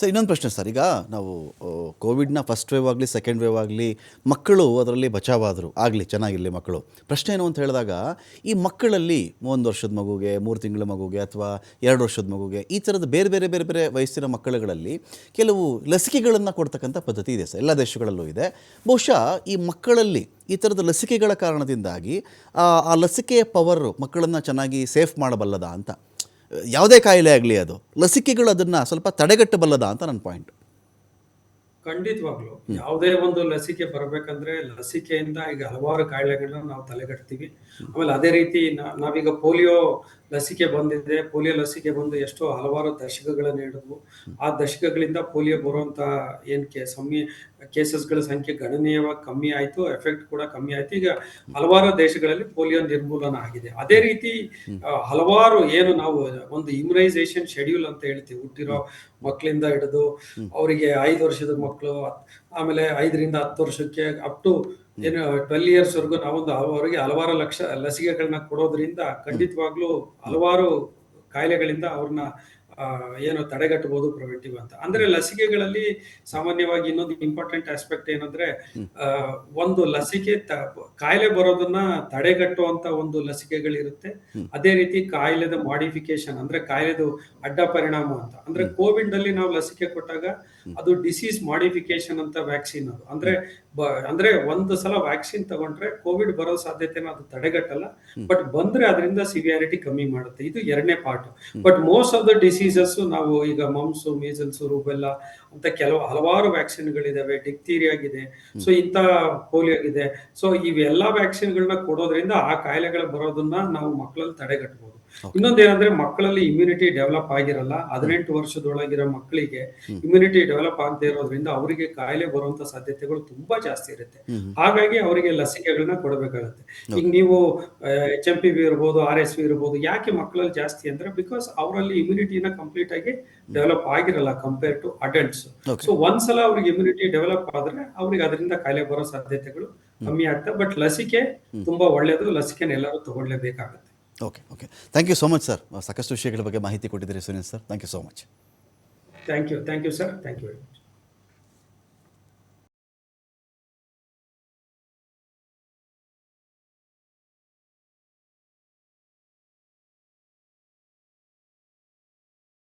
Sir ಇನ್ನೊಂದು ಪ್ರಶ್ನೆ sir, ಈಗ ನಾವು ಕೋವಿಡ್ನ ಫಸ್ಟ್ ವೇವ್ ಆಗಲಿ ಸೆಕೆಂಡ್ ವೇವ್ ಆಗಲಿ ಮಕ್ಕಳು ಅದರಲ್ಲಿ ಬಚಾವಾದರು ಆಗಲಿ, ಚೆನ್ನಾಗಿರಲಿ ಮಕ್ಕಳು. ಪ್ರಶ್ನೆ ಏನು ಅಂತ ಹೇಳಿದಾಗ, ಈ ಮಕ್ಕಳಲ್ಲಿ 1 ವರ್ಷದ ಮಗುಗೆ, 3 ತಿಂಗಳ ಮಗುಗೆ ಅಥವಾ 2 ವರ್ಷದ ಮಗುಗೆ, ಈ ಥರದ ಬೇರೆ ಬೇರೆ ಬೇರೆ ಬೇರೆ ವಯಸ್ಸಿನ ಮಕ್ಕಳುಗಳಲ್ಲಿ ಕೆಲವು ಲಸಿಕೆಗಳನ್ನು ಕೊಡ್ತಕ್ಕಂಥ ಪದ್ಧತಿ ಇದೆ ಸರ್, ಎಲ್ಲ ದೇಶಗಳಲ್ಲೂ ಇದೆ. ಬಹುಶಃ ಈ ಮಕ್ಕಳಲ್ಲಿ ಈ ಥರದ ಲಸಿಕೆಗಳ ಕಾರಣದಿಂದಾಗಿ ಆ ಲಸಿಕೆಯ ಪವರು ಮಕ್ಕಳನ್ನು ಚೆನ್ನಾಗಿ ಸೇಫ್ ಮಾಡಬಲ್ಲದ ಅಂತ, ಯಾವುದೇ ಕಾಯಿಲೆ ಆಗಲಿ ಅದು ಲಸಿಕೆಗಳು ಅದನ್ನು ಸ್ವಲ್ಪ ತಡೆಗಟ್ಟಬಲ್ಲದ ಅಂತ ನನ್ನ ಪಾಯಿಂಟ್. ಖಂಡಿತವಾಗ್ಲು ಯಾವುದೇ ಒಂದು ಲಸಿಕೆ ಬರಬೇಕಂದ್ರೆ ಲಸಿಕೆಯಿಂದ ಈಗ ಹಲವಾರು ಕಾಯಿಲೆಗಳನ್ನ ನಾವು ತಲೆಗಟ್ತೀವಿ. ಆಮೇಲೆ ಅದೇ ರೀತಿ ನಾವೀಗ ಪೋಲಿಯೋ ಲಸಿಕೆ ಬಂದಿದೆ. ಪೋಲಿಯೋ ಲಸಿಕೆ ಬಂದು ಎಷ್ಟೋ ಹಲವಾರು ದಶಕಗಳನ್ನ ಹಿಡಿದ್ವು. ಆ ದಶಕಗಳಿಂದ ಪೋಲಿಯೋ ಬರುವಂತ ಏನ್ ಕೇಸಸ್ಗಳ ಸಂಖ್ಯೆ ಗಣನೀಯವಾಗಿ ಕಮ್ಮಿ ಆಯ್ತು, ಎಫೆಕ್ಟ್ ಕೂಡ ಕಮ್ಮಿ ಆಯ್ತು. ಈಗ ಹಲವಾರು ದೇಶಗಳಲ್ಲಿ ಪೋಲಿಯೋ ನಿರ್ಮೂಲನ ಆಗಿದೆ. ಅದೇ ರೀತಿ ಹಲವಾರು ಏನು ನಾವು ಒಂದು ಇಮ್ಯುನೈಸೇಷನ್ ಶೆಡ್ಯೂಲ್ ಅಂತ ಹೇಳ್ತೀವಿ, ಹುಟ್ಟಿರೋ ಮಕ್ಕಳಿಂದ ಹಿಡಿದು ಅವರಿಗೆ 5 ವರ್ಷದ ಮಕ್ಕಳು, ಆಮೇಲೆ 5ರಿಂದ 10 ವರ್ಷಕ್ಕೆ ಅಪ್ ಟು ಏನು 12 ಇಯರ್ಸ್ ವರೆಗೂ ನಾವೊಂದು ಅವರಿಗೆ ಹಲವಾರು ಲಕ್ಷ ಲಸಿಕೆಗಳನ್ನ ಕೊಡೋದ್ರಿಂದ ಖಂಡಿತವಾಗ್ಲೂ ಹಲವಾರು ಕಾಯಿಲೆಗಳಿಂದ ಅವ್ರನ್ನ ಏನು ತಡೆಗಟ್ಟಬಹುದು, ಪ್ರಿವೆಂಟಿವ್ ಅಂತ. ಅಂದ್ರೆ ಲಸಿಕೆಗಳಲ್ಲಿ ಸಾಮಾನ್ಯವಾಗಿ ಇನ್ನೊಂದು ಇಂಪಾರ್ಟೆಂಟ್ ಆಸ್ಪೆಕ್ಟ್ ಏನಂದ್ರೆ, ಒಂದು ಲಸಿಕೆ ಕಾಯಿಲೆ ಬರೋದನ್ನ ತಡೆಗಟ್ಟುವಂತ ಒಂದು ಲಸಿಕೆಗಳಿರುತ್ತೆ. ಅದೇ ರೀತಿ ಕಾಯಿಲೆದ ಮಾಡಿಫಿಕೇಶನ್ ಅಂದ್ರೆ ಕಾಯಿಲೆದು ಅಡ್ಡ ಪರಿಣಾಮ ಅಂತ. ಅಂದ್ರೆ ಕೋವಿಡ್ ಅಲ್ಲಿ ನಾವು ಲಸಿಕೆ ಕೊಟ್ಟಾಗ ಅದು ಡಿಸೀಸ್ ಮಾಡಿಫಿಕೇಶನ್ ಅಂತ ವ್ಯಾಕ್ಸಿನ್ ಅದು. ಅಂದ್ರೆ ಒಂದು ಸಲ ವ್ಯಾಕ್ಸಿನ್ ತಗೊಂಡ್ರೆ ಕೋವಿಡ್ ಬರೋ ಸಾಧ್ಯತೆನ ಅದು ತಡೆಗಟ್ಟಲ್ಲ, ಬಟ್ ಬಂದ್ರೆ ಅದರಿಂದ ಸಿವಿಯಾರಿಟಿ ಕಮ್ಮಿ ಮಾಡುತ್ತೆ. ಇದು 2ನೇ part. But most of the diseases ನಾವು ಈಗ ಮಮ್ಸ್, ಮೀಸಲ್ಸ್, ರೂಬೆಲ್ಲಾ ಅಂತ ಹಲವಾರು ವ್ಯಾಕ್ಸಿನ್ಗಳಿದಾವೆ. ಡಿಕ್ತೀರಿಯಾ ಆಗಿದೆ, ಸೊ ಇಂಥ ಪೋಲಿಯೋ ಇದೆ. ಸೊ ಇವೆಲ್ಲಾ ವ್ಯಾಕ್ಸಿನ್ಗಳನ್ನ ಕೊಡೋದ್ರಿಂದ ಆ ಕಾಯಿಲೆಗಳು ಬರೋದನ್ನ ನಾವು ಮಕ್ಕಳಲ್ಲಿ ತಡೆಗಟ್ಟಬಹುದು. ಇನ್ನೊಂದೇನಂದ್ರೆ, ಮಕ್ಕಳಲ್ಲಿ ಇಮ್ಯುನಿಟಿ ಡೆವಲಪ್ ಆಗಿರಲ್ಲ. 18 ವರ್ಷದೊಳಗಿರೋ ಮಕ್ಕಳಿಗೆ ಇಮ್ಯುನಿಟಿ ಡೆವಲಪ್ ಆಗದೆ ಇರೋದ್ರಿಂದ ಅವರಿಗೆ ಕಾಯಿಲೆ ಬರುವಂತ ಸಾಧ್ಯತೆಗಳು ತುಂಬಾ ಜಾಸ್ತಿ ಇರುತ್ತೆ. ಹಾಗಾಗಿ ಅವರಿಗೆ ಲಸಿಕೆಗಳನ್ನ ಕೊಡಬೇಕಾಗತ್ತೆ. ಈಗ ನೀವು HMPV ಇರ್ಬೋದು, RSV ಇರ್ಬೋದು. ಯಾಕೆ ಮಕ್ಕಳಲ್ಲಿ ಜಾಸ್ತಿ ಅಂದ್ರೆ, ಬಿಕಾಸ್ ಅವರಲ್ಲಿ ಇಮ್ಯುನಿಟಿನ ಕಂಪ್ಲೀಟ್ ಆಗಿ ಡೆವಲಪ್ ಆಗಿರಲ್ಲ ಕಂಪೇರ್ ಟು ಅಡಲ್ಟ್ಸ್. ಸೊ ಒಂದ್ಸಲ ಅವ್ರಿಗೆ ಇಮ್ಯುನಿಟಿ ಡೆವಲಪ್ ಆದ್ರೆ ಅವ್ರಿಗೆ ಅದರಿಂದ ಕಾಯಿಲೆ ಬರೋ ಸಾಧ್ಯತೆಗಳು ಕಮ್ಮಿ ಆಗ್ತವೆ. ಬಟ್ ಲಸಿಕೆ ತುಂಬಾ ಒಳ್ಳೇದು, ಲಸಿಕೆನ ಎಲ್ಲರೂ ತಗೊಳ್ಳೇಬೇಕಾಗತ್ತೆ. Okay okay thank you so much sir. ಸಾಕಷ್ಟು ವಿಷಯಗಳ ಬಗ್ಗೆ ಮಾಹಿತಿ ಕೊಟ್ಟಿದ್ದೀರಿ Sunil sir. Thank you so much. Thank you sir. Thank you.